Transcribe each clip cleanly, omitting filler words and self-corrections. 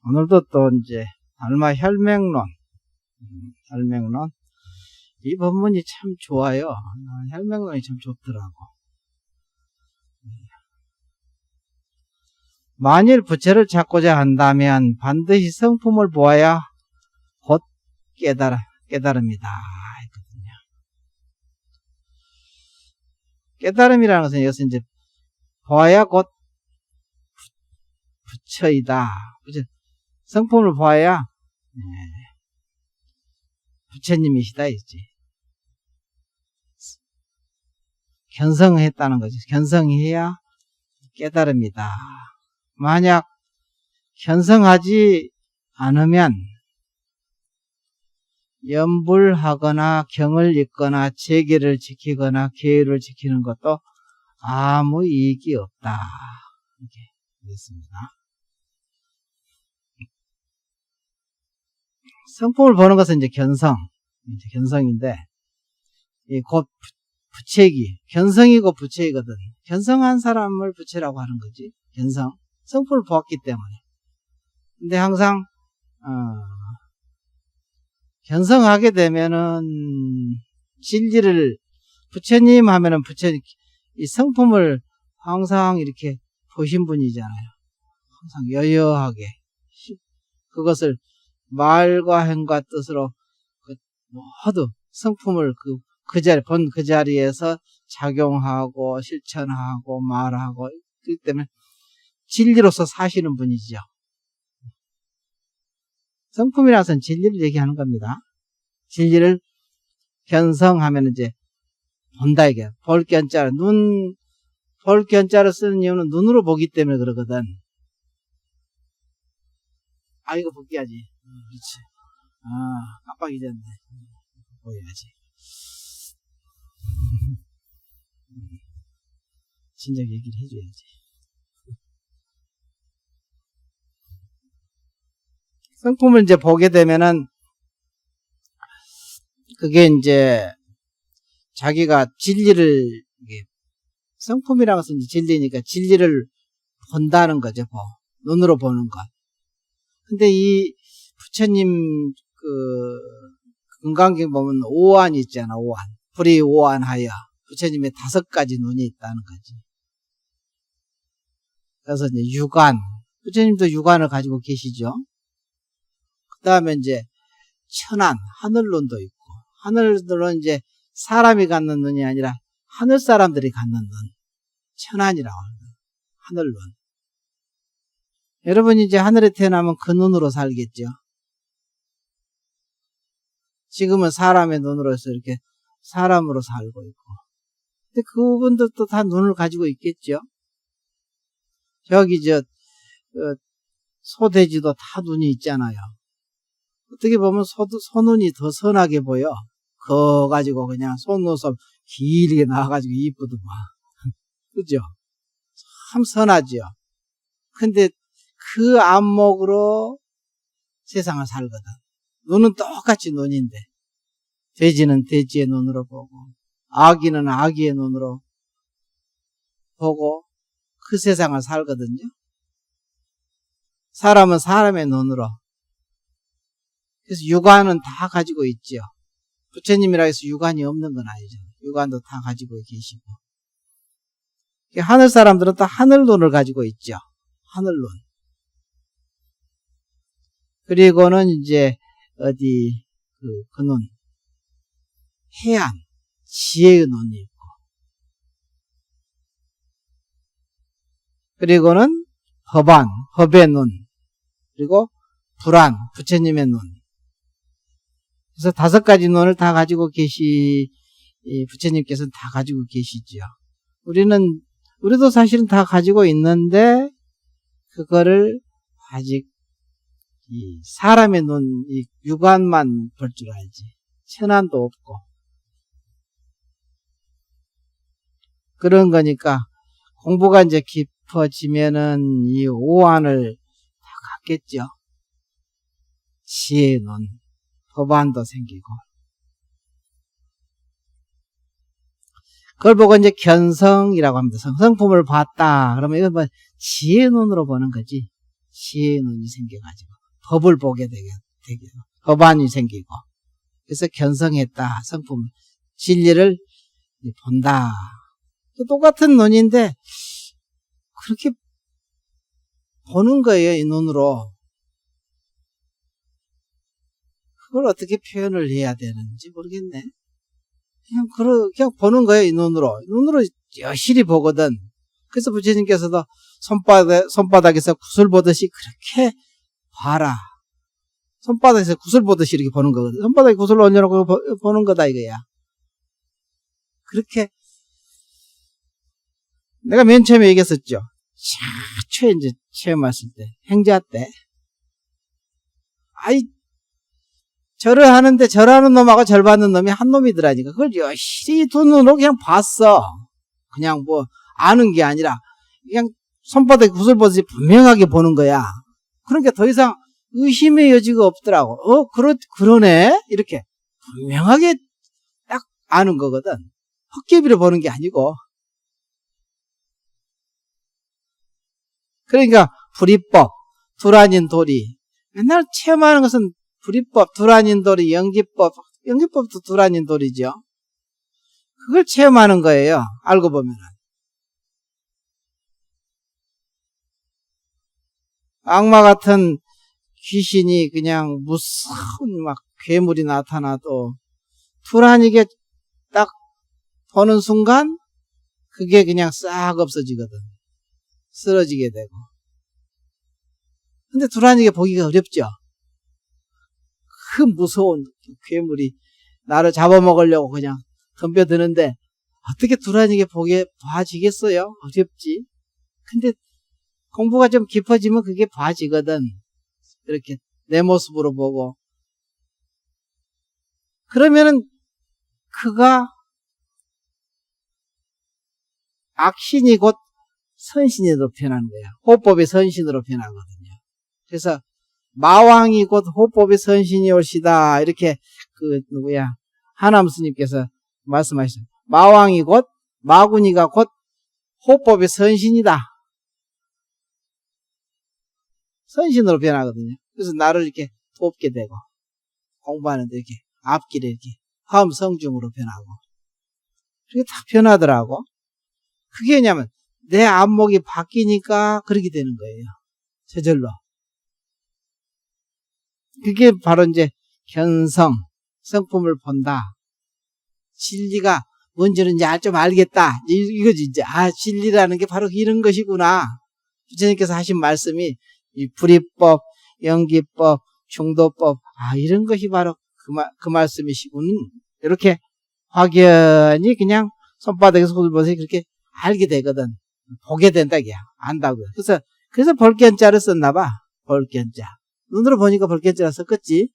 오늘도 또 이제 달마 혈맹론, 이 법문이 참 좋아요. 혈맹론이 참 좋더라고. 만일 부처를 찾고자 한다면 반드시 성품을 보아야 곧 깨달음이다. 했거든요. 깨달음이라는 것은 여기서 이제 보아야 곧 부처이다. 성품을 보아야 부처님이시다 있지. 견성했다는 거지. 견성해야 깨달음이다. 만약 견성하지 않으면 염불하거나 경을 읽거나 재계를 지키거나 계율을 지키는 것도 아무 이익이 없다. 이렇게 됐습니다. 성품을 보는 것은 이제 견성인데, 곧 부채기, 견성이고 부채이거든. 견성한 사람을 부채라고 하는 거지. 성품을 보았기 때문에. 근데 항상 견성하게 되면은 진리를 부처님 하면은 이 성품을 항상 이렇게 보신 분이잖아요. 항상 여여하게 그것을 말과 행과 뜻으로 모두 성품을 그 자리에서 작용하고 실천하고 말하고 그렇기 때문에 진리로서 사시는 분이죠. 성품이라는 것은 진리를 얘기하는 겁니다. 진리를 견성하면 이제 본다 이게. 볼 견자를 쓰는 이유는 눈으로 보기 때문에 그러거든. 이거 벗겨야지. 그렇지. 깜빡 잊었네. 보여야지. 진작 얘기를 해줘야지. 성품을 이제 보게 되면은 그게 이제 자기가 진리를 성품이라는 것은 이제 진리니까 진리를 본다는 거죠. 눈으로 보는 것. 근데 이 부처님 금강경 보면 오안 있잖아. 오안. 불이 오안하여 부처님의 5가지 눈이 있다는 거지. 그래서 이제 육안. 부처님도 육안을 가지고 계시죠. 그 다음에 이제 천안, 하늘눈도 있고, 하늘눈은 이제 사람이 갖는 눈이 아니라 하늘 사람들이 갖는 눈. 천안이라고 합니다. 하늘눈. 여러분이 이제 하늘에 태어나면 그 눈으로 살겠죠. 지금은 사람의 눈으로서 이렇게 사람으로 살고 있고. 근데 그분들도 다 눈을 가지고 있겠죠. 저기 소돼지도 다 눈이 있잖아요. 어떻게 보면 소눈이 더 선하게 보여. 그거 가지고 그냥 속눈썹 길게 나와가지고 이쁘더만. 그죠? 참 선하죠. 근데 그 안목으로 세상을 살거든. 눈은 똑같이 눈인데, 돼지는 돼지의 눈으로 보고, 아기는 아기의 눈으로 보고, 그 세상을 살거든요. 사람은 사람의 눈으로. 그래서 육안은 다 가지고 있죠. 부처님이라 해서 육안이 없는 건 아니죠. 육안도 다 가지고 계시고. 하늘 사람들은 또 하늘 눈을 가지고 있죠. 하늘 눈. 그리고는 이제 그 눈. 해안, 지혜의 눈이 있고. 그리고는 법안, 법의 눈. 그리고 불안, 부처님의 눈. 그래서 5가지 눈을 다 가지고 부처님께서는 다 가지고 계시죠. 우리도 사실은 다 가지고 있는데, 그거를 아직 사람의 눈, 육안만 볼 줄 알지. 천안도 없고. 그런 거니까, 공부가 이제 깊어지면은 이 오안을 다 갖겠죠. 지혜의 눈, 법안도 생기고. 그걸 보고 이제 견성이라고 합니다. 성품을 봤다. 그러면 이건 지혜의 눈으로 보는 거지. 시의 눈이 생겨가지고 법을 보게 되게 법안이 생기고 그래서 견성했다. 성품 진리를 본다. 똑같은 눈인데 그렇게 보는 거예요. 이 눈으로. 그걸 어떻게 표현을 해야 되는지 모르겠네. 그냥 보는 거예요. 이 눈으로. 눈으로 여실히 보거든. 그래서 부처님께서도 손바닥에서 구슬 보듯이 그렇게 봐라. 손바닥에서 구슬 보듯이 이렇게 보는 거거든. 손바닥에 구슬 얹어놓고 보는 거다 이거야. 그렇게 내가 맨 처음에 얘기했었죠. 최초에 이제 체험했을 때, 행자 때. 절을 하는데 절하는 놈하고 절 받는 놈이 한 놈이더라니까. 그걸 여실히 두 눈으로 그냥 봤어. 그냥 뭐 아는 게 아니라 그냥 손바닥에 구슬 보듯이 분명하게 보는 거야. 그러니까 더 이상 의심의 여지가 없더라고. 그러네? 이렇게 분명하게 딱 아는 거거든. 헛개비로 보는 게 아니고. 그러니까 불이법, 둘아닌 도리. 맨날 체험하는 것은 불이법, 둘아닌 도리, 연기법도 둘아닌 도리죠. 그걸 체험하는 거예요. 알고 보면은. 악마 같은 귀신이 그냥 무서운 막 괴물이 나타나도 둘아니게 딱 보는 순간 그게 그냥 싹 없어지거든. 쓰러지게 되고. 근데 둘아니게 보기가 어렵죠. 큰 무서운 괴물이 나를 잡아먹으려고 그냥 덤벼드는데 어떻게 둘아니게 봐지겠어요? 어렵지. 근데 공부가 좀 깊어지면 그게 봐지거든. 이렇게 내 모습으로 보고. 그러면은 그가 악신이 곧 선신으로 변하는 거야. 호법이 선신으로 변하거든요. 그래서 마왕이 곧 호법의 선신이 올시다. 이렇게 하남 스님께서 말씀하셨어요. 마왕이 곧 마구니가 곧 호법의 선신이다. 선신으로 변하거든요. 그래서 나를 이렇게 돕게 되고 공부하는데 이렇게 앞길에 이렇게 화엄성중으로 변하고 그게 다 변하더라고. 그게 뭐냐면 내 안목이 바뀌니까 그렇게 되는 거예요. 저절로. 그게 바로 이제 견성, 성품을 본다. 진리가 뭔지는 이제 좀 알겠다. 이거지 이제. 진리라는 게 바로 이런 것이구나. 부처님께서 하신 말씀이 이 불이법, 연기법, 중도법, 이런 것이 바로 그 말씀이시군. 이렇게 확연히 그냥 손바닥에서 훑어보세요. 그렇게 알게 되거든. 보게 된다, 이게. 안다고요. 그래서 볼견자를 썼나봐. 볼견자. 눈으로 보니까 볼견자를 썼겠지.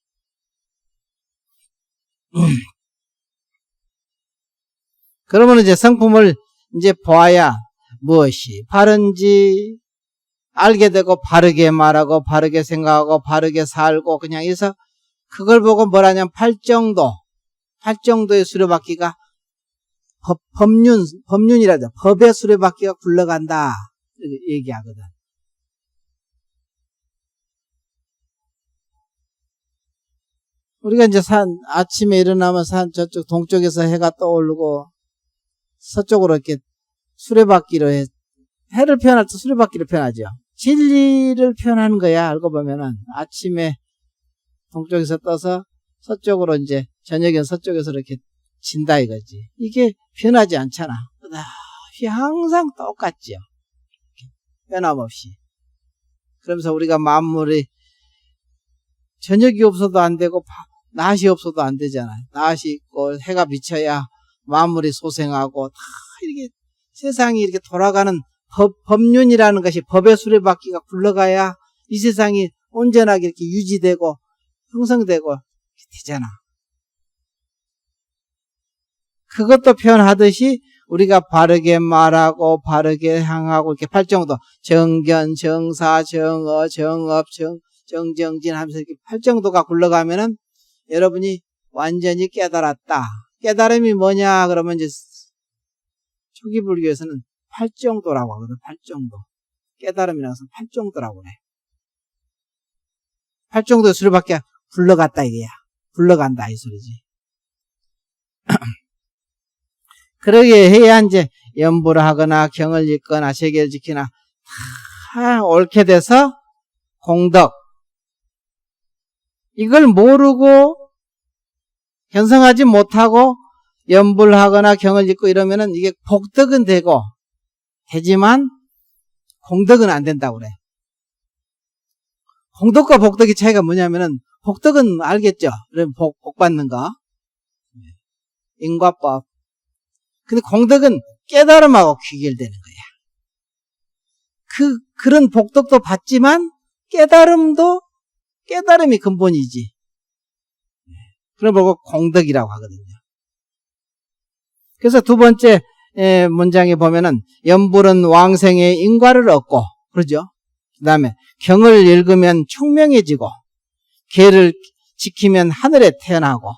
그러면 이제 성품을 이제 보아야 무엇이 바른지 알게 되고 바르게 말하고 바르게 생각하고 바르게 살고 그냥 해서 그걸 보고 뭐라냐면 팔정도의 수레바퀴가 법륜이라죠. 법의 수레바퀴가 굴러간다. 이렇게 얘기하거든. 우리가 이제 아침에 일어나면 저쪽 동쪽에서 해가 떠오르고 서쪽으로 이렇게 수레바퀴로 해를 표현할 때 수레바퀴를 표현하죠. 진리를 표현하는 거야. 알고 보면은 아침에 동쪽에서 떠서 서쪽으로 이제 저녁엔 서쪽에서 이렇게 진다 이거지. 이게 변하지 않잖아. 항상 똑같죠. 변함없이. 그러면서 우리가 만물이 저녁이 없어도 안 되고 낮이 없어도 안 되잖아. 낮이 있고 해가 비쳐야 만물이 소생하고 다 이렇게 세상이 이렇게 돌아가는 법륜이라는 것이 법의 수레바퀴가 굴러가야 이 세상이 온전하게 이렇게 유지되고 형성되고 되잖아. 그것도 표현하듯이 우리가 바르게 말하고 바르게 향하고 이렇게 팔정도 정견, 정사, 정어, 정업, 정정진 하면서 이렇게 팔정도가 굴러가면은 여러분이 완전히 깨달았다. 깨달음이 뭐냐 그러면 이제 초기 불교에서는 팔정도라고 하거든. 팔정도. 깨달음이라고 해서 팔정도라고 그래. 팔정도의 소리밖에 굴러갔다 이거야. 굴러간다 이 소리지. 그러게 해야 이제 연부를 하거나 경을 읽거나 세계를 지키나 다 옳게 돼서 공덕. 이걸 모르고 견성하지 못하고 연부를 하거나 경을 읽고 이러면은 이게 복덕은 되지만 공덕은 안 된다고 그래. 공덕과 복덕의 차이가 뭐냐면은 복덕은 알겠죠? 복 받는 거. 인과법. 근데 공덕은 깨달음하고 귀결되는 거야. 그런 복덕도 받지만 깨달음이 근본이지. 그걸 보고 공덕이라고 하거든요. 그래서 두 번째 문장에 보면은 연불은 왕생의 인과를 얻고 그러죠. 그 다음에 경을 읽으면 총명해지고 계를 지키면 하늘에 태어나고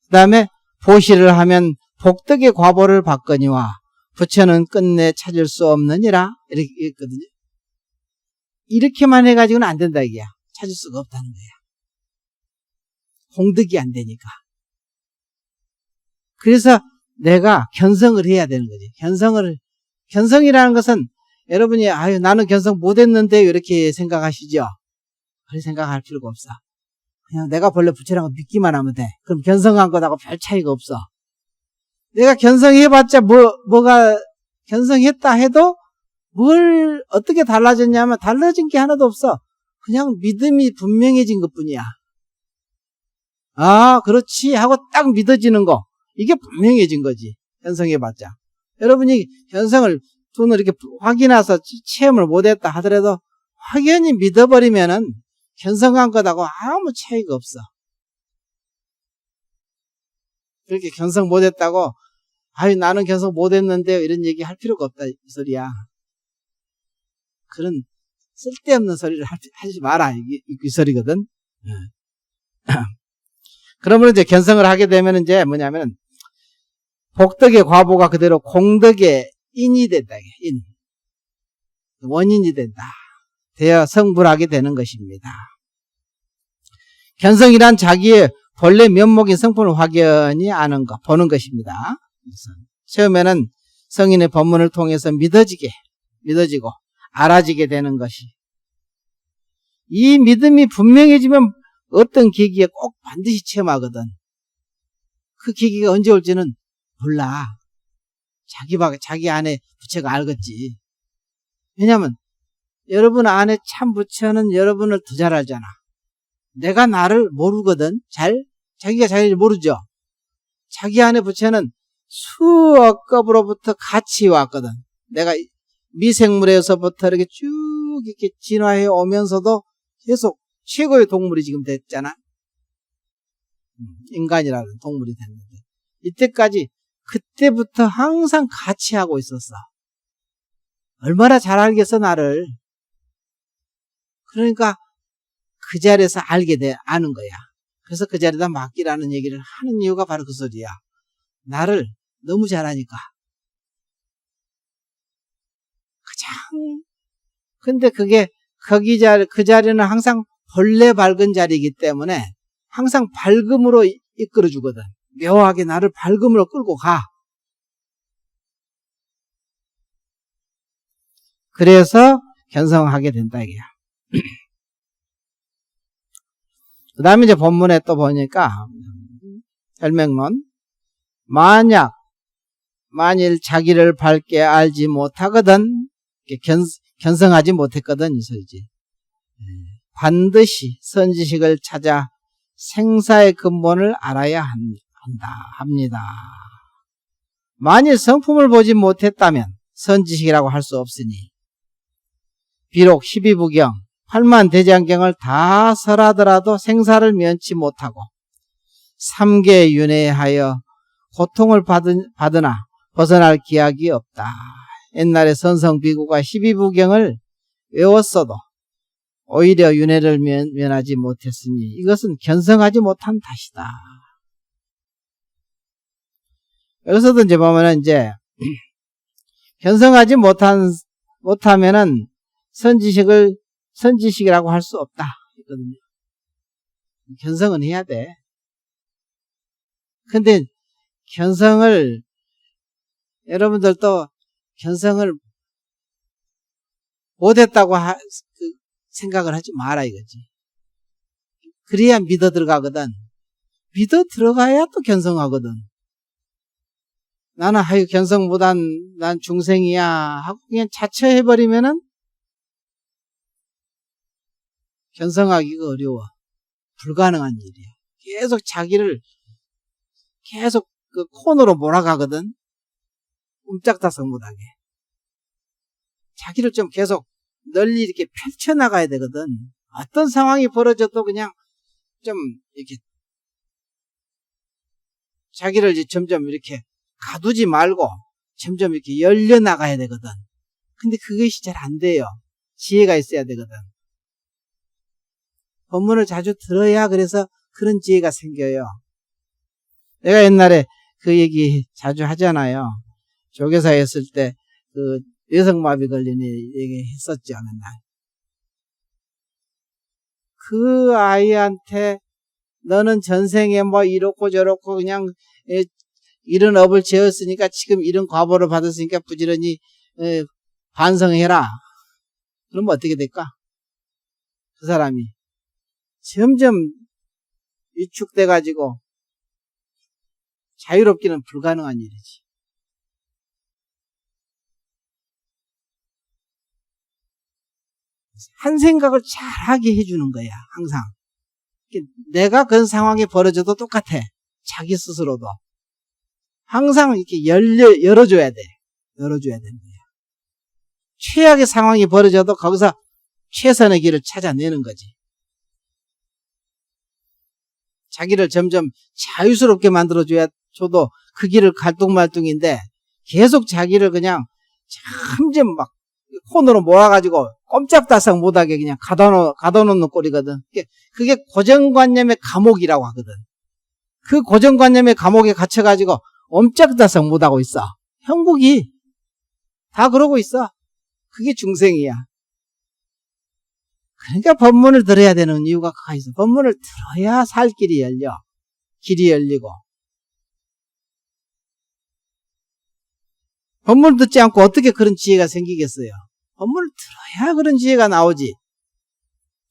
그 다음에 보시를 하면 복덕의 과보를 받거니와 부처는 끝내 찾을 수 없느니라 이렇게 했거든요. 이렇게만 해가지고는 안 된다 이게야. 찾을 수가 없다는 거야. 공덕이 안 되니까. 그래서 내가 견성을 해야 되는 거지. 견성이라는 것은 여러분이 아유 나는 견성 못했는데 이렇게 생각하시죠. 그렇게 생각할 필요가 없어. 그냥 내가 본래 부처라는 거 믿기만 하면 돼. 그럼 견성한 것하고 별 차이가 없어. 내가 견성해봤자 뭐가 견성했다 해도 뭘 어떻게 달라졌냐면 달라진 게 하나도 없어. 그냥 믿음이 분명해진 것뿐이야. 아 그렇지 하고 딱 믿어지는 거. 이게 분명해진 거지. 견성해봤자. 여러분이 견성을 돈을 이렇게 확인해서 체험을 못했다 하더라도 확연히 믿어버리면은 견성한 것하고 아무 차이가 없어. 그렇게 견성 못했다고 아유 나는 견성 못했는데요 이런 얘기 할 필요가 없다 이 소리야. 그런 쓸데없는 소리를 하지 마라 이 소리거든. 그러면 이제 견성을 하게 되면 이제 뭐냐면 복덕의 과보가 그대로 공덕의 인이 된다. 원인이 된다. 되어 성불하게 되는 것입니다. 견성이란 자기의 본래 면목인 성품을 확연히 아는 것, 보는 것입니다. 처음에는 성인의 법문을 통해서 믿어지고 알아지게 되는 것이. 이 믿음이 분명해지면 어떤 계기에 꼭 반드시 체험하거든. 그 계기가 언제 올지는 몰라. 자기 안에 부처가 알겠지. 왜냐면 여러분 안에 참 부처는 여러분을 더 잘 알잖아. 내가 나를 모르거든. 자기가 자기를 모르죠. 자기 안에 부처는 수억 급으로부터 같이 왔거든. 내가 미생물에서부터 이렇게 쭉 이렇게 진화해 오면서도 계속 최고의 동물이 지금 됐잖아. 인간이라는 동물이 됐는데 이때까지 그때부터 항상 같이 하고 있었어. 얼마나 잘 알겠어 나를. 그러니까 그 자리에서 아는 거야. 그래서 그 자리에다 맡기라는 얘기를 하는 이유가 바로 그 소리야. 나를 너무 잘 아니까. 근데 그게 그 자리는 항상 본래 밝은 자리이기 때문에 항상 밝음으로 이끌어주거든. 묘하게 나를 밝음으로 끌고 가. 그래서 견성하게 된다 이게야. 그 다음에 이제 본문에 또 보니까 설명론 만일 자기를 밝게 알지 못하거든 견성하지 못했거든 이 소리지. 반드시 선지식을 찾아 생사의 근본을 알아야 합니다. 만일 성품을 보지 못했다면 선지식이라고 할 수 없으니 비록 12부경 8만 대장경을 다 설하더라도 생사를 면치 못하고 3계 윤회하여 고통을 받으나 벗어날 기약이 없다. 옛날에 선성 비구가 12부경을 외웠어도 오히려 윤회를 면하지 못했으니 이것은 견성하지 못한 탓이다. 여기서도 이제 보면은 이제 견성하지 못하면은 선지식을 선지식이라고 할 수 없다 했거든요. 견성은 해야 돼. 근데 견성을 여러분들도 견성을 못했다고 생각을 하지 마라 이거지. 그래야 믿어 들어가거든. 믿어 들어가야 또 견성하거든. 나는 견성보단 난 중생이야 하고 그냥 자처해버리면은 견성하기가 어려워. 불가능한 일이야. 계속 자기를 계속 그 코너로 몰아가거든. 꼼짝다석 못하게. 자기를 좀 계속 널리 이렇게 펼쳐나가야 되거든. 어떤 상황이 벌어져도 그냥 좀 이렇게 자기를 이제 점점 이렇게 가두지 말고 점점 이렇게 열려나가야 되거든. 근데 그것이 잘 안 돼요. 지혜가 있어야 되거든. 법문을 자주 들어야 그래서 그런 지혜가 생겨요. 내가 옛날에 그 얘기 자주 하잖아요. 조교사에 있을 때 그 여성마비 걸린 얘기 했었죠, 맨날. 그 아이한테 너는 전생에 뭐 이렇고 저렇고 그냥 이런 업을 지었으니까 지금 이런 과보를 받았으니까 부지런히 반성해라. 그러면 어떻게 될까? 그 사람이 점점 위축돼 가지고 자유롭기는 불가능한 일이지. 한 생각을 잘하게 해주는 거야, 항상. 내가 그런 상황이 벌어져도 똑같아. 자기 스스로도. 항상 이렇게 열어줘야 돼. 열어줘야 되는 거야. 최악의 상황이 벌어져도 거기서 최선의 길을 찾아내는 거지. 자기를 점점 자유스럽게 만들어줘도 그 길을 갈뚱말뚱인데 계속 자기를 그냥 점점 막 코너로 몰아가지고 꼼짝달싹 못하게 그냥 가둬놓는 꼴이거든. 그게 고정관념의 감옥이라고 하거든. 그 고정관념의 감옥에 갇혀가지고 옴짝달싹 못하고 있어. 형국이 다 그러고 있어. 그게 중생이야. 그러니까 법문을 들어야 되는 이유가 그거 있어. 법문을 들어야 살 길이 열려. 길이 열리고. 법문을 듣지 않고 어떻게 그런 지혜가 생기겠어요? 법문을 들어야 그런 지혜가 나오지.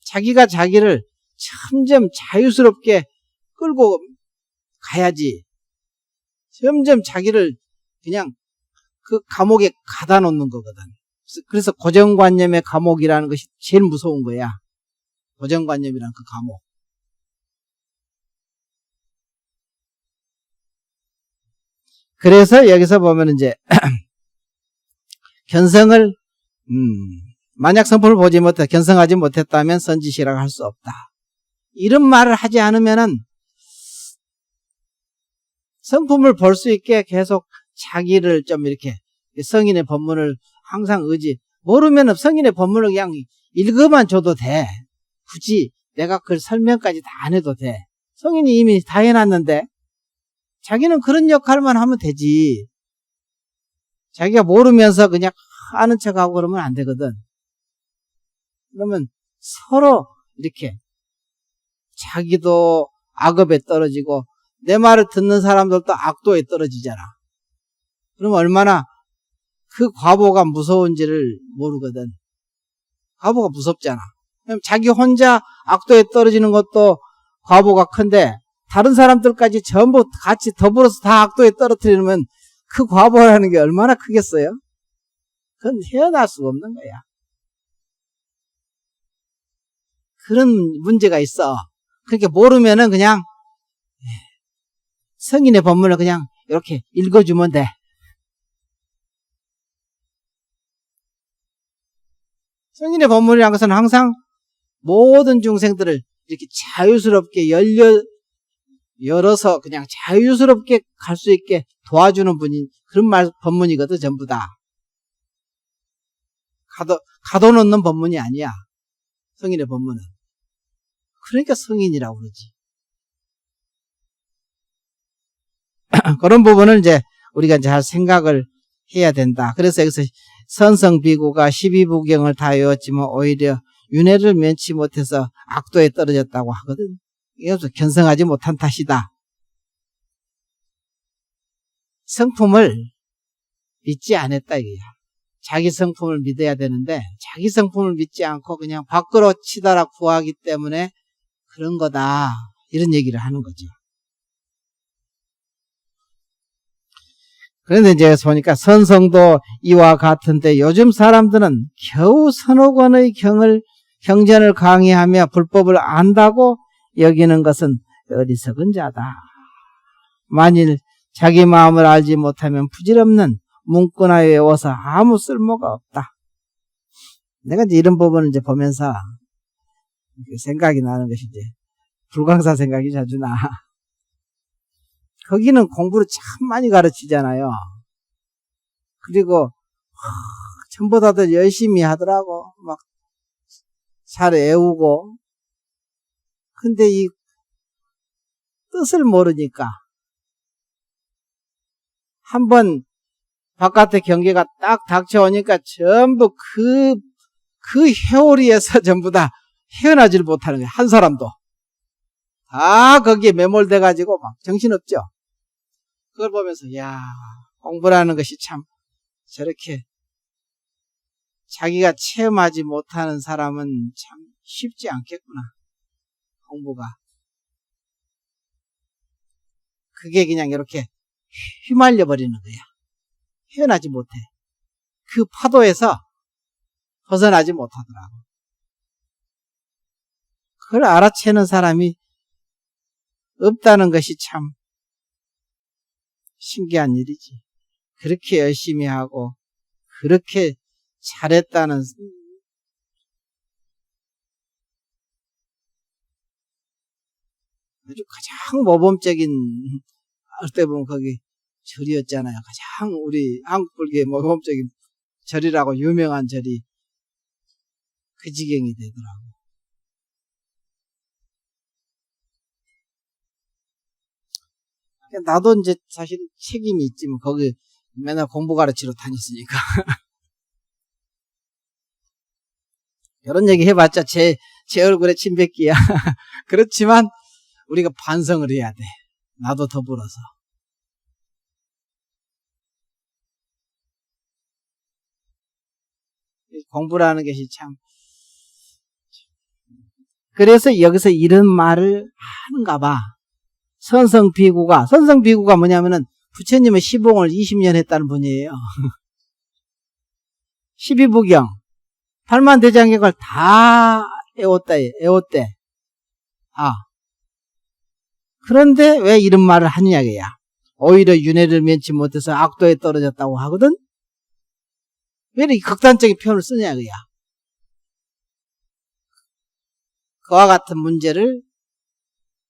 자기가 자기를 점점 자유스럽게 끌고 가야지. 점점 자기를 그냥 그 감옥에 가다 놓는 거거든. 그래서 고정관념의 감옥이라는 것이 제일 무서운 거야. 고정관념이라는 그 감옥. 그래서 여기서 보면 이제 견성을 만약 성품을 보지 못해 견성하지 못했다면 선지시라고 할 수 없다. 이런 말을 하지 않으면은 성품을 볼 수 있게 계속 자기를 좀 이렇게 성인의 법문을 항상 모르면 성인의 법문을 그냥 읽어만 줘도 돼. 굳이 내가 그 설명까지 다 안 해도 돼. 성인이 이미 다 해놨는데 자기는 그런 역할만 하면 되지. 자기가 모르면서 그냥 아는 척하고 그러면 안 되거든. 그러면 서로 이렇게 자기도 악업에 떨어지고 내 말을 듣는 사람들도 악도에 떨어지잖아. 그럼 얼마나 그 과보가 무서운지를 모르거든. 과보가 무섭잖아. 그럼 자기 혼자 악도에 떨어지는 것도 과보가 큰데 다른 사람들까지 전부 같이 더불어서 다 악도에 떨어뜨리면 그 과보라는 게 얼마나 크겠어요? 그건 헤어날 수가 없는 거야. 그런 문제가 있어. 그렇게 모르면은 그냥 성인의 법문을 그냥 이렇게 읽어주면 돼. 성인의 법문이라는 것은 항상 모든 중생들을 이렇게 자유스럽게 열어서 그냥 자유스럽게 갈 수 있게 도와주는 분인 그런 법문이거든, 전부 다. 가둬놓는 법문이 아니야. 성인의 법문은. 그러니까 성인이라고 그러지. 그런 부분을 이제 우리가 잘 생각을 해야 된다. 그래서 여기서 선성비구가 12부경을 다 외웠지만 오히려 윤회를 면치 못해서 악도에 떨어졌다고 하거든. 이것도 견성하지 못한 탓이다. 성품을 믿지 않았다 이거야. 자기 성품을 믿어야 되는데 자기 성품을 믿지 않고 그냥 밖으로 치달아 구하기 때문에 그런 거다. 이런 얘기를 하는 거죠. 그런데 이제 보니까 선성도 이와 같은데 요즘 사람들은 겨우 서너 권의 경전을 강의하며 불법을 안다고 여기는 것은 어리석은 자다. 만일 자기 마음을 알지 못하면 부질없는 문구나 외워서 아무 쓸모가 없다. 내가 이제 이런 부분을 이제 보면서 생각이 나는 것이 이제 불광사 생각이 자주 나. 거기는 공부를 참 많이 가르치잖아요. 그리고 전부 다들 열심히 하더라고. 막 잘 외우고. 근데 이 뜻을 모르니까 한번 바깥에 경계가 딱 닥쳐오니까 전부 그 회오리에서 전부 다 헤어나질 못하는 거예요. 한 사람도. 다 거기에 매몰돼가지고 막 정신없죠. 그걸 보면서, 야, 공부라는 것이 참 저렇게 자기가 체험하지 못하는 사람은 참 쉽지 않겠구나. 공부가. 그게 그냥 이렇게 휘말려 버리는 거야. 헤어나지 못해. 그 파도에서 벗어나지 못하더라고. 그걸 알아채는 사람이 없다는 것이 참 신기한 일이지. 그렇게 열심히 하고 그렇게 잘했다는 아주 가장 모범적인 어떻게 보면 거기 절이었잖아요. 가장 우리 한국 불교의 모범적인 절이라고 유명한 절이 그 지경이 되더라고. 나도 이제 사실 책임이 있지만 거기 맨날 공부 가르치러 다녔으니까. 이런 얘기 해봤자 제 얼굴에 침 뱉기야. 그렇지만 우리가 반성을 해야 돼. 나도 더불어서. 공부라는 것이 참. 그래서 여기서 이런 말을 하는가 봐. 선성비구가 뭐냐면은 부처님은 시봉을 20년 했다는 분이에요. 12부경. 팔만대장경을 다 애웠대. 그런데 왜 이런 말을 하느냐고야. 오히려 윤회를 면치 못해서 악도에 떨어졌다고 하거든. 왜 이렇게 극단적인 표현을 쓰냐고야. 그와 같은 문제를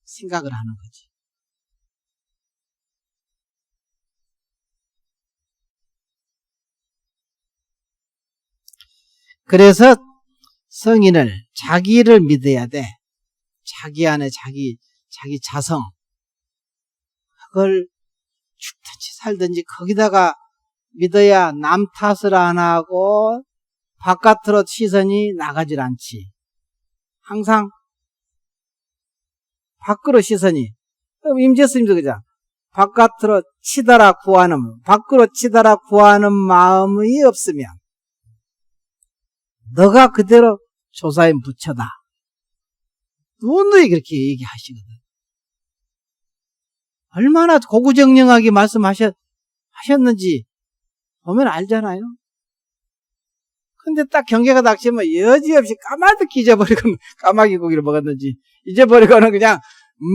생각을 하는 거지. 그래서 성인을 자기를 믿어야 돼. 자기 안에 자기 자성. 그걸 죽든지 살든지 거기다가 믿어야 남 탓을 안 하고 바깥으로 시선이 나가질 않지. 항상 밖으로 시선이. 임재스님도 그죠? 밖으로 치달아 구하는 마음이 없으면 너가 그대로 조사인 부처다. 누누이 그렇게 얘기하시거든. 얼마나 고구정령하게 말씀하셨는지 보면 알잖아요. 근데 딱 경계가 닥치면 여지없이 까마득히 잊어버리고 까마귀 고기를 먹었는지 잊어버리고는 그냥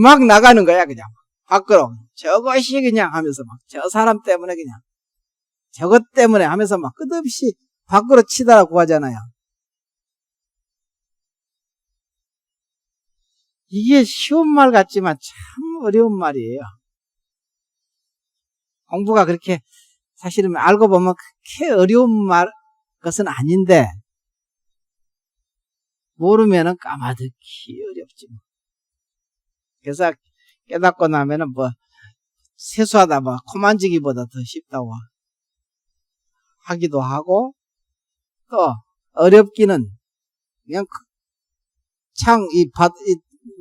막 나가는 거야. 그냥 밖으로 저것이 그냥 하면서 막 저 사람 때문에 그냥 저것 때문에 하면서 막 끝없이 밖으로 치달아 구하잖아요. 이게 쉬운 말 같지만 참 어려운 말이에요. 공부가 그렇게 사실은 알고 보면 그렇게 어려운 것은 아닌데 모르면은 까마득히 어렵지. 그래서 깨닫고 나면은 뭐 세수하다 뭐 코 만지기보다 더 쉽다고 하기도 하고 또 어렵기는 그냥 이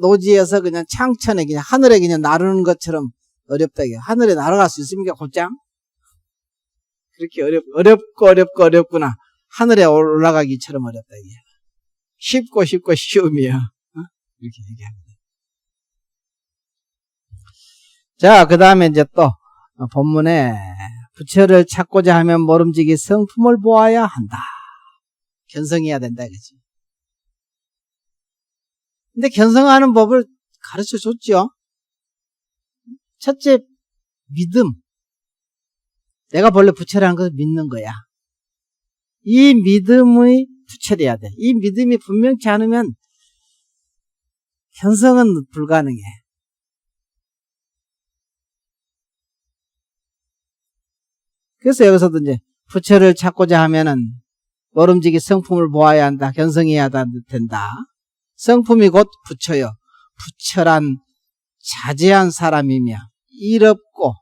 노지에서 그냥 창천에 그냥 하늘에 그냥 나르는 것처럼 어렵다. 하늘에 날아갈 수 있습니까, 곧장? 그렇게 어렵구나. 하늘에 올라가기처럼 어렵다. 이게. 쉽고 쉬움이야. 이렇게 얘기합니다. 자, 그 다음에 이제 또 본문에 부처를 찾고자 하면 모름지기 성품을 보아야 한다. 견성해야 된다 이거지. 근데 견성하는 법을 가르쳐 줬죠. 첫째, 믿음. 내가 본래 부처라는 것을 믿는 거야. 이 믿음이 부처돼야 돼. 이 믿음이 분명치 않으면 견성은 불가능해. 그래서 여기서도 이제 부처를 찾고자 하면은 모름지기 성품을 보아야 한다. 견성해야 된다. 성품이 곧 부처요. 부처란 자제한 사람이며 일 없고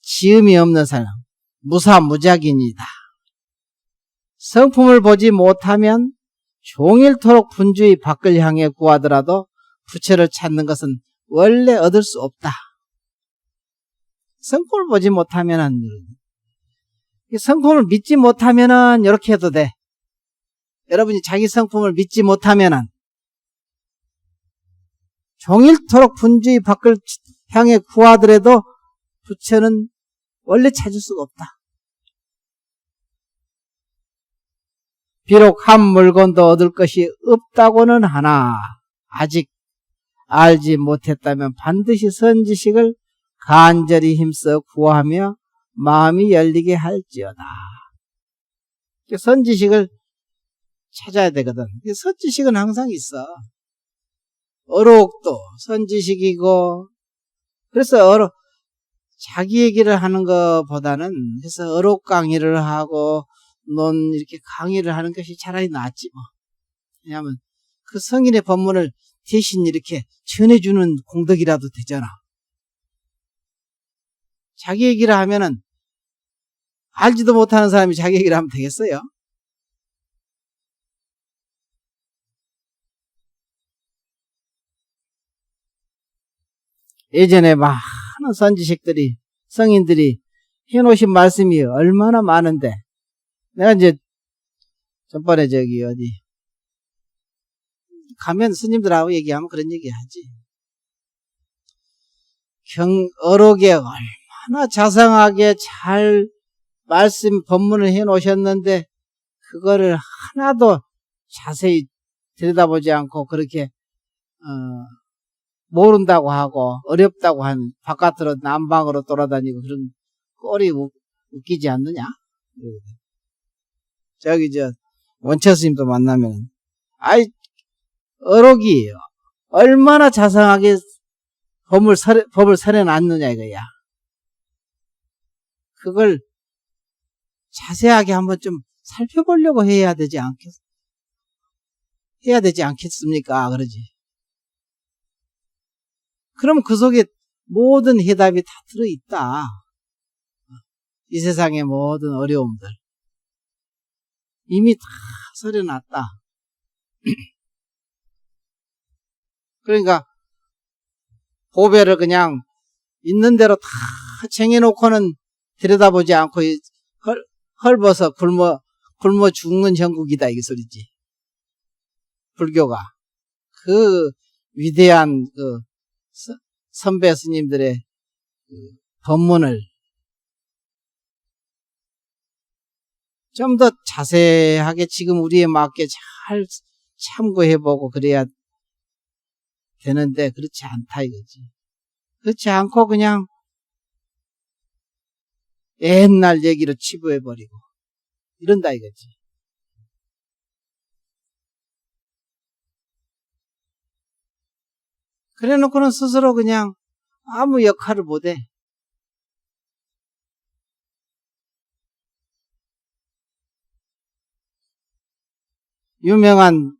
지음이 없는 사람, 무사무작인이다. 성품을 보지 못하면 종일토록 분주히 밖을 향해 구하더라도 부처를 찾는 것은 원래 얻을 수 없다. 성품을 보지 못하면은, 성품을 믿지 못하면은 이렇게 해도 돼. 여러분이 자기 성품을 믿지 못하면은 종일토록 분주히 밖을 향해 구하더라도 부처는 원래 찾을 수가 없다. 비록 한 물건도 얻을 것이 없다고는 하나 아직 알지 못했다면 반드시 선지식을 간절히 힘써 구하며 마음이 열리게 할지어다. 선지식을 찾아야 되거든. 선지식은 항상 있어. 어록도 선지식이고, 그래서 자기 얘기를 하는 것보다는 해서 어록 강의를 하고 이렇게 강의를 하는 것이 차라리 낫지 뭐. 왜냐하면 그 성인의 법문을 대신 이렇게 전해주는 공덕이라도 되잖아. 자기 얘기를 하면은 알지도 못하는 사람이 자기 얘기를 하면 되겠어요? 예전에 많은 선지식들이, 성인들이 해놓으신 말씀이 얼마나 많은데, 내가 이제 전번에 어디 가면 스님들하고 얘기하면 그런 얘기 하지. 어록에 얼마나 자상하게 잘 법문을 해놓으셨는데 그거를 하나도 자세히 들여다보지 않고 그렇게 모른다고 하고 어렵다고 한 바깥으로 남방으로 돌아다니고 그런 꼴이 웃기지 않느냐? 저기 원처 스님도 만나면 어록이 얼마나 자상하게 법을 설해놨느냐 이거야. 그걸 자세하게 한번 좀 살펴보려고 해야 되지 않겠습니까? 그러지. 그럼 그 속에 모든 해답이 다 들어있다. 이 세상의 모든 어려움들. 이미 다 설해놨다. 그러니까 보배를 그냥 있는 대로 다 쟁여놓고는 들여다보지 않고 헐벗어 굶어 죽는 형국이다 이 소리지. 불교가 그 위대한 선배 스님들의 법문을 좀 더 자세하게 지금 우리에 맞게 잘 참고해보고 그래야 되는데 그렇지 않다 이거지. 그렇지 않고 그냥 옛날 얘기로 치부해버리고 이런다 이거지. 그래놓고는 스스로 그냥 아무 역할을 못해. 유명한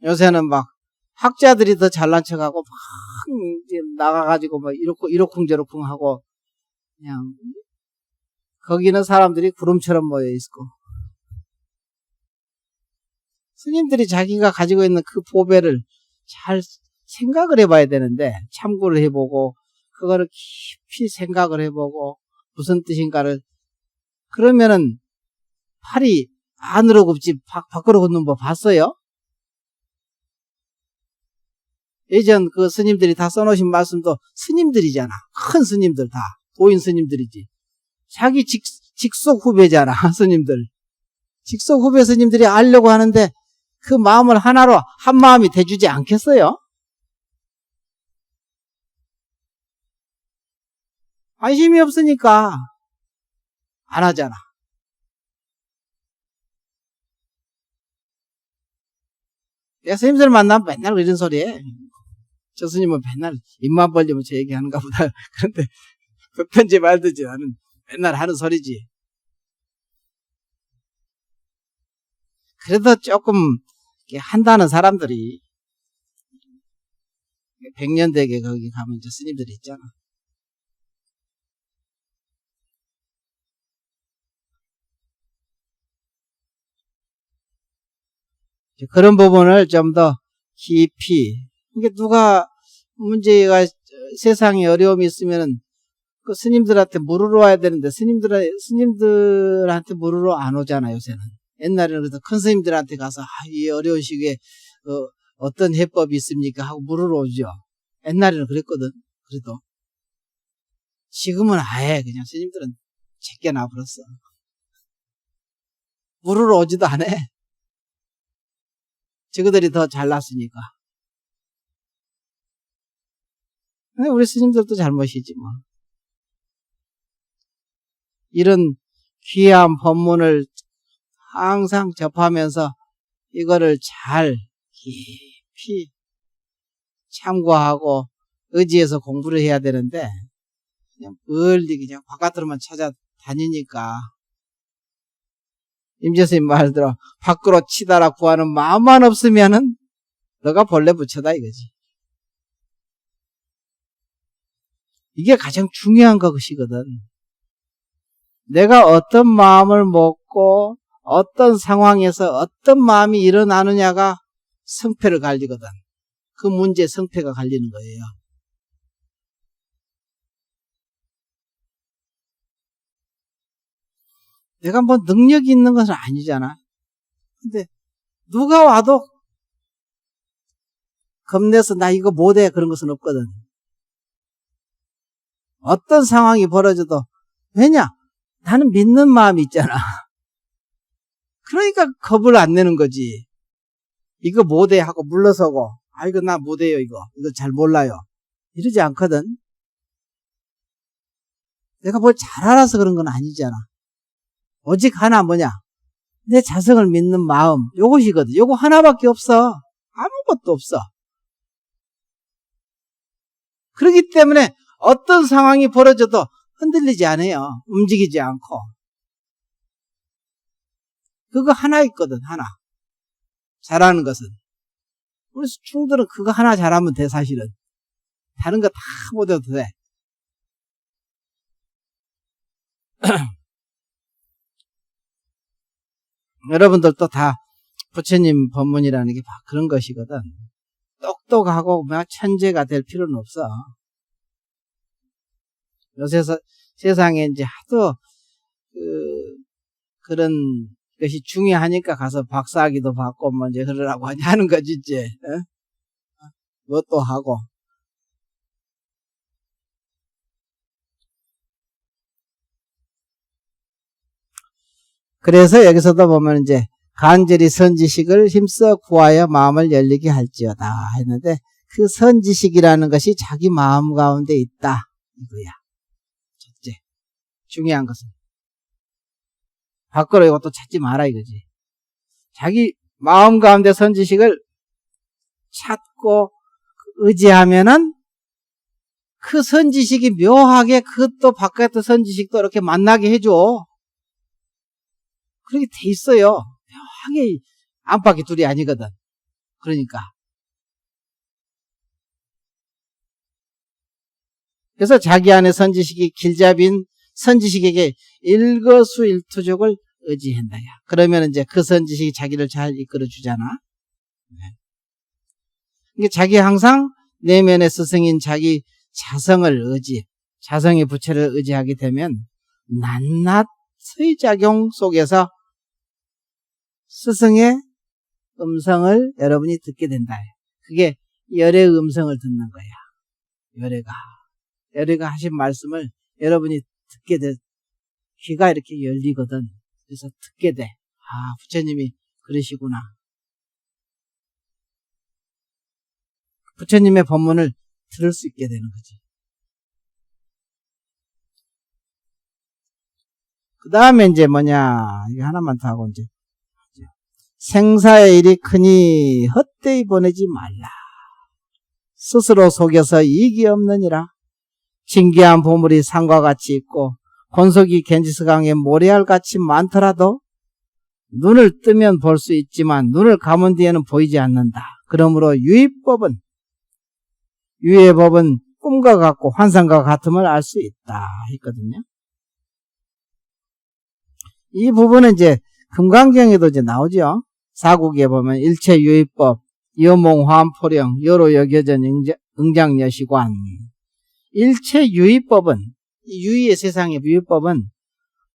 요새는 막 학자들이 더 잘난 척하고 막 나가가지고 이러쿵저러쿵 하고 그냥 거기는 사람들이 구름처럼 모여 있고 스님들이 자기가 가지고 있는 그 보배를 잘 생각을 해봐야 되는데, 참고를 해보고 그거를 깊이 생각을 해보고 무슨 뜻인가를, 그러면은 팔이 안으로 굽지 밖으로 굽는 법 봤어요? 예전 그 스님들이 다 써놓으신 말씀도 스님들이잖아. 큰 스님들 다. 도인 스님들이지. 자기 직속 후배잖아. 스님들. 직속 후배 스님들이 알려고 하는데 그 마음을 하나로 한 마음이 돼주지 않겠어요? 관심이 없으니까 안 하잖아. 내가 스님들 만나면 맨날 이런 소리 해. 저 스님은 맨날 입만 벌리면 저 얘기하는가 보다. 그런데 편지 말 듣지 나는 맨날 하는 소리지. 그래도 조금 한다는 사람들이 100년대계 거기 가면 이제 스님들이 있잖아. 그런 부분을 좀 더 깊이, 이게 누가 문제가 세상에 어려움이 있으면은 그 스님들한테 물으러 와야 되는데 스님들한테 물으러 안 오잖아 요새는. 옛날에는 그래도 큰 스님들한테 가서 이 어려운 시기에 어떤 해법이 있습니까 하고 물으러 오죠. 옛날에는 그랬거든. 그래도 지금은 아예 그냥 스님들은 제껴 버렸어. 물으러 오지도 않아. 저그들이 더 잘났으니까. 우리 스님들도 잘못이지 뭐. 이런 귀한 법문을 항상 접하면서 이거를 잘 깊이 참고하고 의지해서 공부를 해야 되는데 그냥 멀리 그냥 바깥으로만 찾아다니니까 임재스님 말대로 밖으로 치달아 구하는 마음만 없으면은 너가 본래 부처다 이거지. 이게 가장 중요한 것이거든. 내가 어떤 마음을 먹고 어떤 상황에서 어떤 마음이 일어나느냐가 성패를 갈리거든. 그 문제에 성패가 갈리는 거예요. 내가 뭐 능력이 있는 것은 아니잖아. 근데 누가 와도 겁내서 나 이거 못해 그런 것은 없거든. 어떤 상황이 벌어져도 왜냐? 나는 믿는 마음이 있잖아. 그러니까 겁을 안 내는 거지. 이거 못해 하고 물러서고 이거 나 못해요 이거 잘 몰라요 이러지 않거든. 내가 뭘 잘 알아서 그런 건 아니잖아. 오직 하나 뭐냐? 내 자성을 믿는 마음 요것이거든. 요거 하나밖에 없어. 아무것도 없어. 그렇기 때문에 어떤 상황이 벌어져도 흔들리지 않아요. 움직이지 않고. 그거 하나 있거든. 하나. 잘하는 것은. 우리 충들은 그거 하나 잘하면 돼 사실은. 다른 거 다 못해도 돼. 여러분들도 다 부처님 법문이라는 게 그런 것이거든. 똑똑하고 천재가 될 필요는 없어. 요새 세상에 이제 하도 그런 것이 중요하니까 가서 박사학위도 받고 뭐 이제 그러라고 하는 거지 이제. 그것도 하고. 그래서 여기서도 보면 이제 간절히 선지식을 힘써 구하여 마음을 열리게 할지어다 했는데 그 선지식이라는 것이 자기 마음 가운데 있다 이거야. 첫째 중요한 것은 밖으로 이것도 찾지 마라 이거지. 자기 마음 가운데 선지식을 찾고 의지하면은 그 선지식이 묘하게 그것도 바깥의 선지식도 이렇게 만나게 해줘. 그렇게 돼 있어요. 묘하게 안팎이 둘이 아니거든. 그러니까. 그래서 자기 안에 선지식이 길잡인 선지식에게 일거수일투족을 의지한다야. 그러면 이제 그 선지식이 자기를 잘 이끌어 주잖아. 이게 자기 항상 내면의 스승인 자기 자성을 자성의 부처를 의지하게 되면 낱낱의 작용 속에서 스승의 음성을 여러분이 듣게 된다. 그게 열의 음성을 듣는 거야. 열애가 하신 말씀을 여러분이 듣게 돼. 귀가 이렇게 열리거든. 그래서 듣게 돼. 아, 부처님이 그러시구나. 부처님의 법문을 들을 수 있게 되는 거지. 그 다음에 이제 뭐냐, 이거 하나만 더 하고 이제. 생사의 일이 크니 헛되이 보내지 말라. 스스로 속여서 이익이 없느니라. 진귀한 보물이 산과 같이 있고 권속이 겐지스강에 모래알같이 많더라도 눈을 뜨면 볼 수 있지만 눈을 감은 뒤에는 보이지 않는다. 그러므로 유의법은 꿈과 같고 환상과 같음을 알 수 있다 했거든요. 이 부분은 이제 금강경에도 이제 나오죠. 사국에 보면 일체 유의법, 여몽 화암포령, 여로 여겨전 응장여시관. 일체 유의법은, 유의의 세상의 유의법은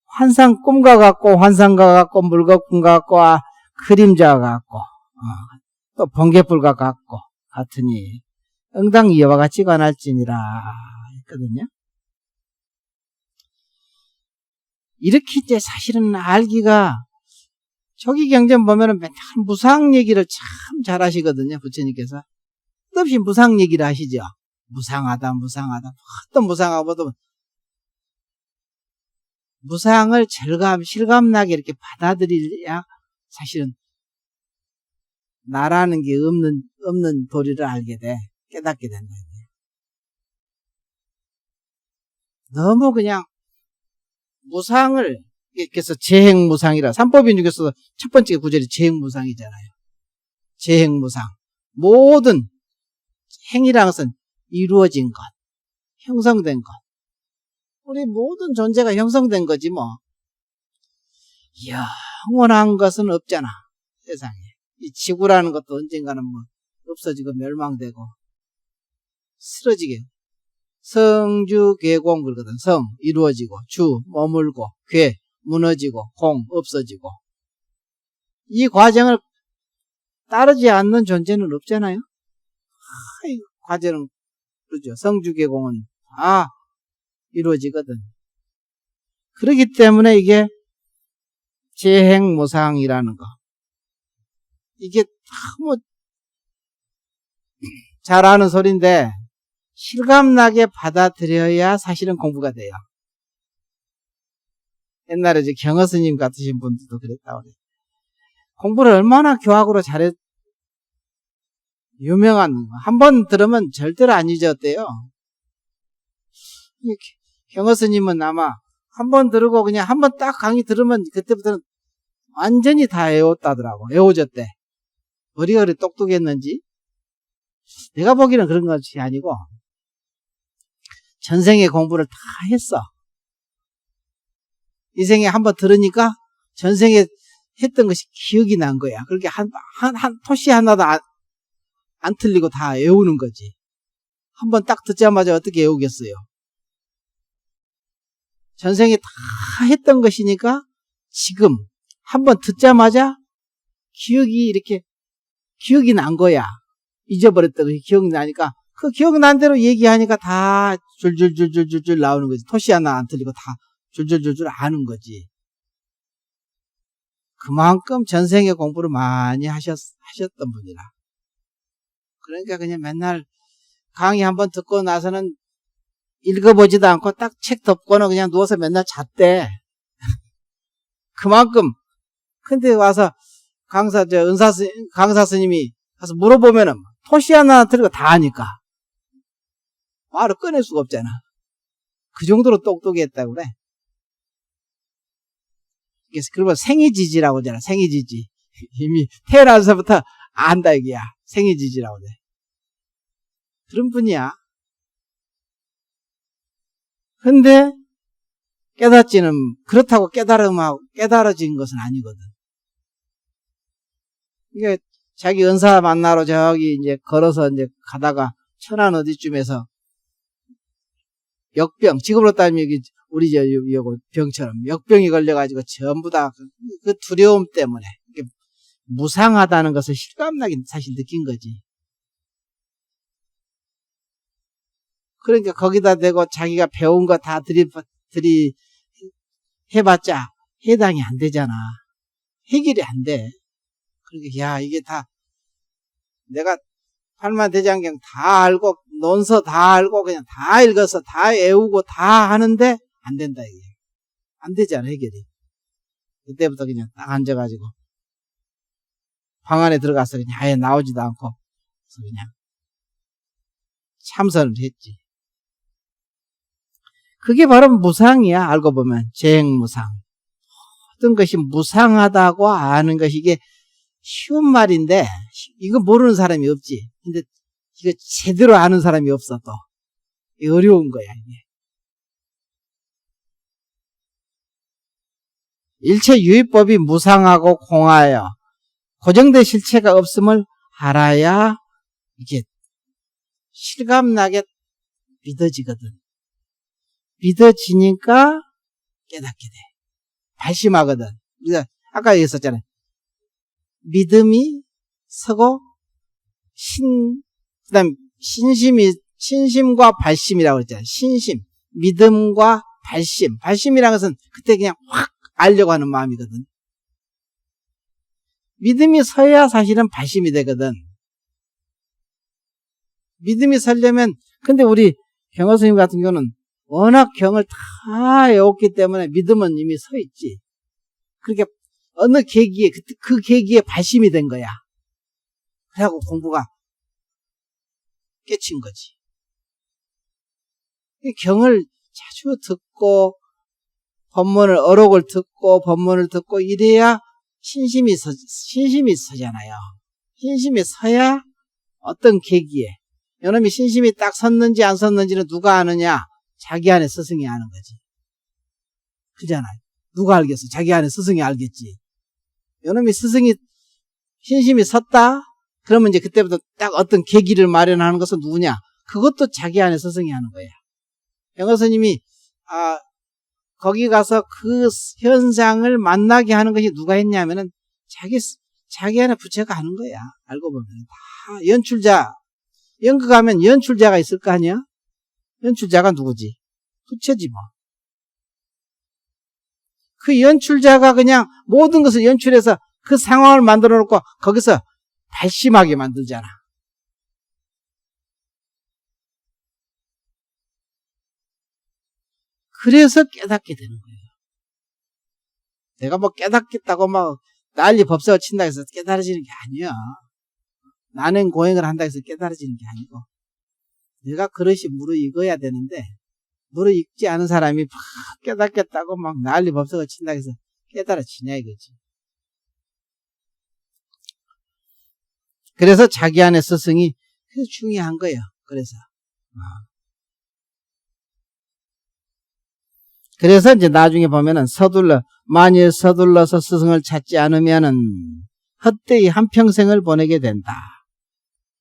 환상 꿈과 같고 환상과 같고 물거품과 같고 그림자와 같고 또 번개불과 같고 같으니 응당 이와 같이 관할지니라 했거든요. 이렇게 이제 사실은 알기가 저기 경전 보면은 맨날 무상 얘기를 참 잘하시거든요. 부처님께서 끝없이 무상 얘기를 하시죠. 무상하다. 어떤 무상하고도 무상을 실감나게 이렇게 받아들여야 사실은 나라는 게 없는 도리를 알게 돼. 깨닫게 된다. 너무 그냥 무상을, 그래서 재행무상이라, 삼법인 중에서도 첫 번째 구절이 재행무상이잖아요. 재행무상. 모든 행이라는 것은 이루어진 것, 형성된 것. 우리 모든 존재가 형성된 거지 뭐. 영원한 것은 없잖아, 세상에. 이 지구라는 것도 언젠가는 뭐 없어지고 멸망되고 쓰러지게. 성주 괴공 그러거든. 성 이루어지고, 주 머물고, 괴 무너지고, 공 없어지고. 이 과정을 따르지 않는 존재는 없잖아요. 이 과정은 그러죠. 성주 괴공은 다 이루어지거든. 그렇기 때문에 이게 재행무상이라는 거. 이게 뭐 잘 아는 소리인데 실감나게 받아들여야 사실은 공부가 돼요. 옛날에 이제 경허 스님 같으신 분들도 그랬다고 그래요. 공부를 얼마나 교학으로 잘해, 유명한, 한 번 들으면 절대로 안 잊었대요. 경허 스님은 아마 한 번 들고 그냥 한 번 딱 강의 들으면 그때부터는 완전히 다 외웠다더라고. 외워졌대. 머리가 그래 똑똑했는지. 내가 보기에는 그런 것이 아니고 전생에 공부를 다 했어. 이 생에 한번 들으니까 전생에 했던 것이 기억이 난 거야. 그렇게 한 토시 하나도 안 틀리고 다 외우는 거지. 한번 딱 듣자마자 어떻게 외우겠어요? 전생에 다 했던 것이니까 지금 한번 듣자마자 기억이 난 거야. 잊어버렸던 것이 기억이 나니까 그 기억난 대로 얘기하니까 다 줄줄줄줄줄 나오는 거지. 토시 하나 안 틀리고 다 줄줄줄줄 아는 거지. 그만큼 전생에 공부를 많이 하셨던 분이라. 그러니까 그냥 맨날 강의 한번 듣고 나서는 읽어보지도 않고 딱 책 덮고는 그냥 누워서 맨날 잤대. 그만큼. 근데 와서 강사 스님이 가서 물어보면은 토시 하나 틀리고 다 아니까. 말을 꺼낼 수가 없잖아. 그 정도로 똑똑했다고 그래. 그리고 생이지지라고 하잖아. 생이지지. 이미 태어나서부터 안다 이게야. 생이지지라고 해. 그런 분이야. 근데 깨닫지는, 그렇다고 깨달아진 것은 아니거든. 이게 자기 은사 만나러 저기 이제 걸어서 이제 가다가 천안 어디쯤에서 역병, 지금으로 따지면 우리 요거 병처럼 역병이 걸려가지고 전부 다 그 두려움 때문에 무상하다는 것을 실감나게 사실 느낀 거지. 그러니까 거기다 대고 자기가 배운 거 다 해봤자 해당이 안 되잖아. 해결이 안 돼. 그러니까 야, 이게 다 내가 팔만대장경 다 알고 논서 다 알고 그냥 다 읽어서 다 외우고 다 하는데 안 된다 이게. 안 되잖아 해결이. 그때부터 그냥 딱 앉아가지고 방 안에 들어가서 그냥 아예 나오지도 않고 그냥 참선을 했지. 그게 바로 무상이야. 알고 보면 재행무상. 어떤 것이 무상하다고 아는 것이 이게 쉬운 말인데 이거 모르는 사람이 없지. 근데 이거 제대로 아는 사람이 없어 또. 어려운 거야 이게. 일체 유의법이 무상하고 공하여 고정된 실체가 없음을 알아야 이게 실감나게 믿어지거든. 믿어지니까 깨닫게 돼. 발심하거든. 우리가 아까 얘기했었잖아요. 믿음이 서고 그다음 신심과 발심이라고 그랬잖아요. 신심, 믿음과 발심. 발심이라는 것은 그때 그냥 확 알려고 하는 마음이거든. 믿음이 서야 사실은 발심이 되거든. 믿음이 서려면, 근데 우리 경호 스님 같은 경우는 워낙 경을 다 외웠기 때문에 믿음은 이미 서 있지. 그러니까 어느 계기에, 그 계기에 발심이 된 거야. 그래갖고 공부가 깨친 거지. 경을 자주 듣고, 어록을 듣고, 법문을 듣고, 이래야 신심이 서잖아요. 신심이 서야 어떤 계기에, 요놈이 신심이 딱 섰는지 안 섰는지는 누가 아느냐? 자기 안에 스승이 아는 거지. 그잖아요. 누가 알겠어? 자기 안에 스승이 알겠지. 요놈이 신심이 섰다? 그러면 이제 그때부터 딱 어떤 계기를 마련하는 것은 누구냐? 그것도 자기 안에 스승이 하는 거야. 영어 스님이, 거기 가서 그 현상을 만나게 하는 것이 누가 했냐면은 자기 안에 부처가 하는 거야. 알고 보면. 다 연출자, 연극하면 연출자가 있을 거 아니야? 연출자가 누구지? 부처지 뭐. 그 연출자가 그냥 모든 것을 연출해서 그 상황을 만들어 놓고 거기서 발심하게 만들잖아. 그래서 깨닫게 되는 거예요. 내가 뭐 깨닫겠다고 막 난리 법석을 친다 해서 깨달아지는 게 아니야. 나는 고행을 한다 해서 깨달아지는 게 아니고 내가 그릇이 무르익어야 되는데 무르익지 않은 사람이 막 깨닫겠다고 막 난리 법석을 친다 해서 깨달아지냐 이거지. 그래서 자기 안에 스승이 중요한 거예요. 그래서 이제 나중에 보면은 만일 서둘러서 스승을 찾지 않으면은 헛되이 한평생을 보내게 된다.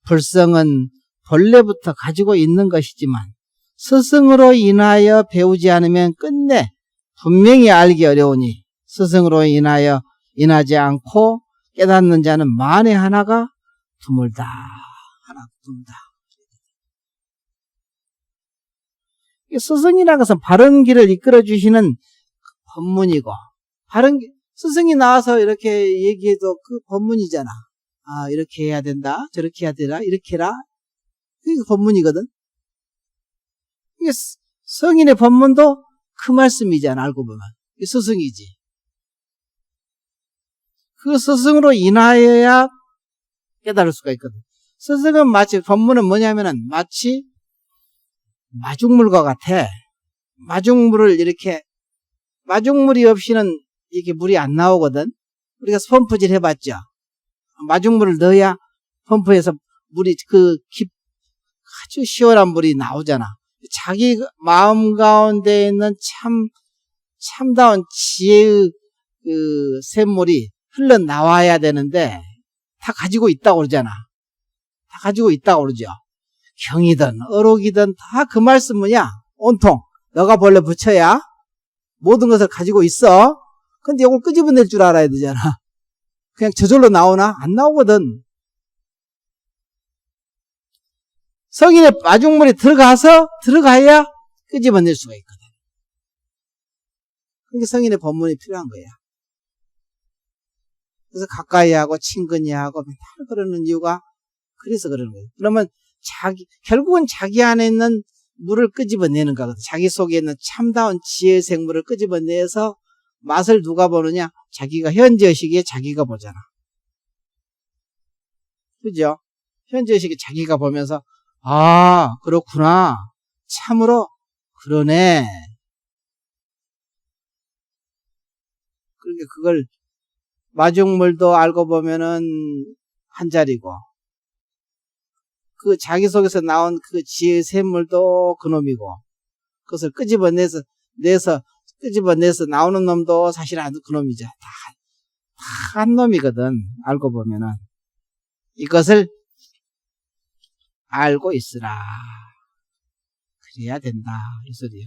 불성은 본래부터 가지고 있는 것이지만 스승으로 인하여 배우지 않으면 끝내 분명히 알기 어려우니 스승으로 인하지 않고 깨닫는 자는 만에 하나가 드물다. 스승이라는 것은 바른 길을 이끌어 주시는 법문이고, 스승이 나와서 이렇게 얘기해도 그 법문이잖아. 이렇게 해야 된다, 저렇게 해야 되라, 이렇게 해라. 그게 법문이거든. 이게 성인의 법문도 그 말씀이잖아, 알고 보면. 이게 스승이지. 그 스승으로 인하여야 깨달을 수가 있거든. 스승은 법문은 뭐냐면은 마치 마중물과 같아. 마중물이 없이는 이게 물이 안 나오거든. 우리가 펌프질 해봤죠. 마중물을 넣어야 펌프에서 물이 아주 시원한 물이 나오잖아. 자기 마음 가운데 있는 참 참다운 지혜의 그 샘물이 흘러나와야 되는데 다 가지고 있다고 그러잖아. 다 가지고 있다고 그러죠. 경이든 어록이든 다 그 말씀 뭐냐? 온통 너가 본래 부처야. 모든 것을 가지고 있어. 근데 이걸 끄집어낼 줄 알아야 되잖아. 그냥 저절로 나오나? 안 나오거든. 성인의 마중물에 들어가야 끄집어낼 수가 있거든. 그게 성인의 법문이 필요한 거야. 그래서 가까이 하고 친근히 하고 맨날 그러는 이유가 그래서 그러는 거예요. 그러면 결국은 자기 안에 있는 물을 끄집어내는 거거든. 자기 속에 있는 참다운 지혜의 생물을 끄집어내서 맛을 누가 보느냐? 자기가 현재의식에 자기가 보잖아. 그죠? 현재의식에 자기가 보면서 아, 그렇구나. 참으로 그러네. 그러니까 그걸 마중물도 알고 보면은 한 자리고 그 자기 속에서 나온 그 지혜의 샘물도 그놈이고 그것을 끄집어내서 나오는 놈도 사실 그놈이죠. 다 한 놈이거든. 알고 보면은 이것을 알고 있으라. 그래야 된다. 이 소리요.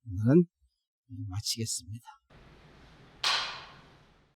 오늘은 마치겠습니다.